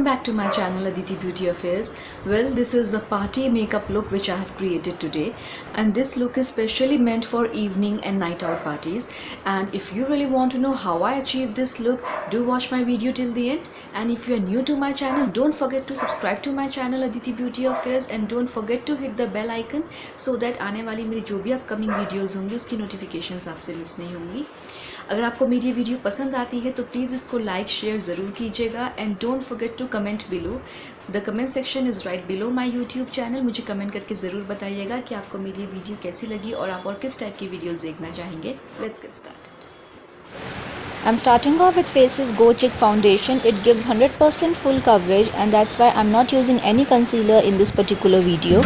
back to my channel Aditi Beauty Affairs. Well, this is the party makeup look which I have created today, and this look is specially meant for evening and night out parties. And if you really want to know how I achieved this look, do watch my video till the end. And if you are new to my channel, don't forget to subscribe to my channel Aditi Beauty Affairs and don't forget to hit the bell icon so that आने वाली मेरी जो भी upcoming videos होंगी उसकी notifications आपसे miss नहीं होंगी। अगर आपको मेरी वीडियो पसंद आती है तो प्लीज़ इसको लाइक शेयर ज़रूर कीजिएगा and don't forget to comment below. The comment section is right below my YouTube channel. मुझे कमेंट करके ज़रूर बताइएगा कि आपको मेरी वीडियो कैसी लगी और आप और किस टाइप की वीडियोस देखना चाहेंगे। Let's get started. I'm starting off with Face's Go Chic foundation. It gives 100% full coverage and that's why I'm not using any concealer in this particular video.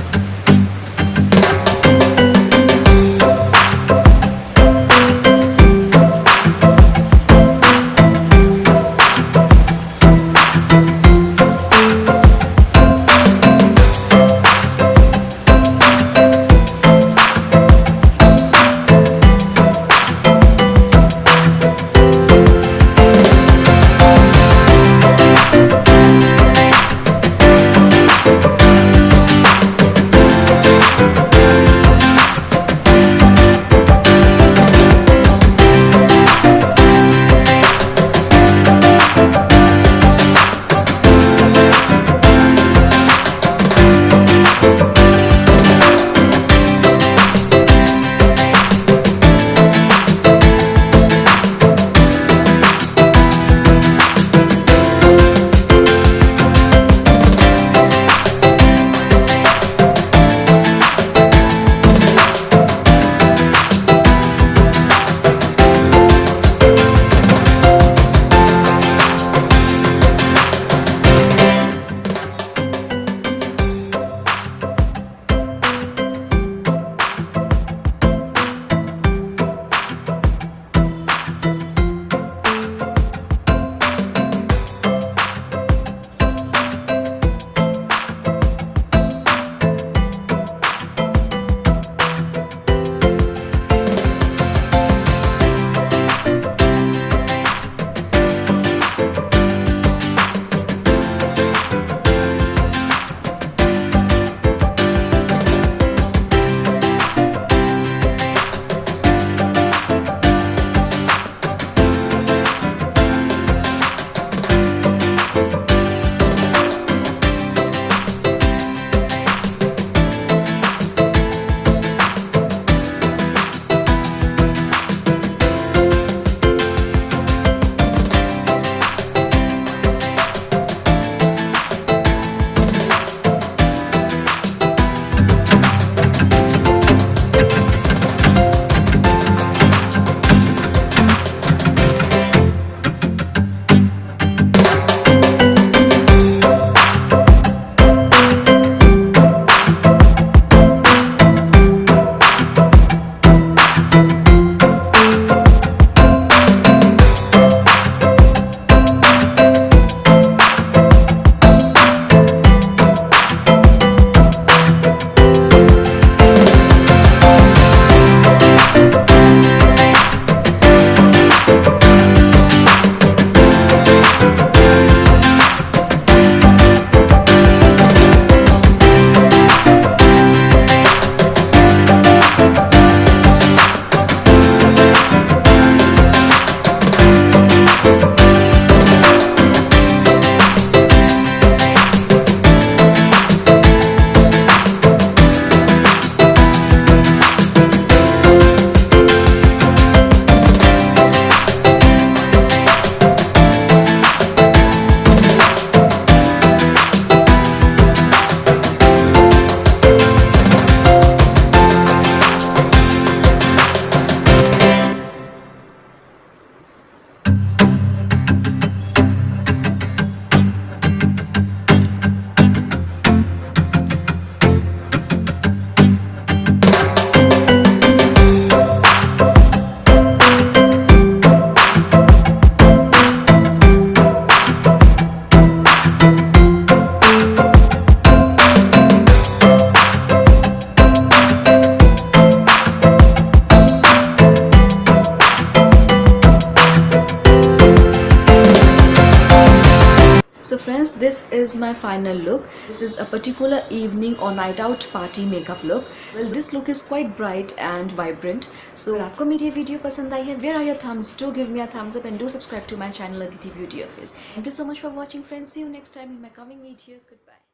this is my final look. This is a particular evening or night out party makeup look. Well, this look is quite bright and vibrant. So अगर आपको मेरी ये video पसंद आई है, where are your thumbs? Do give me a thumbs up and do subscribe to my channel Aditi Beauty of Face. Thank you so much for watching, friends. See you next time in my coming video. Goodbye.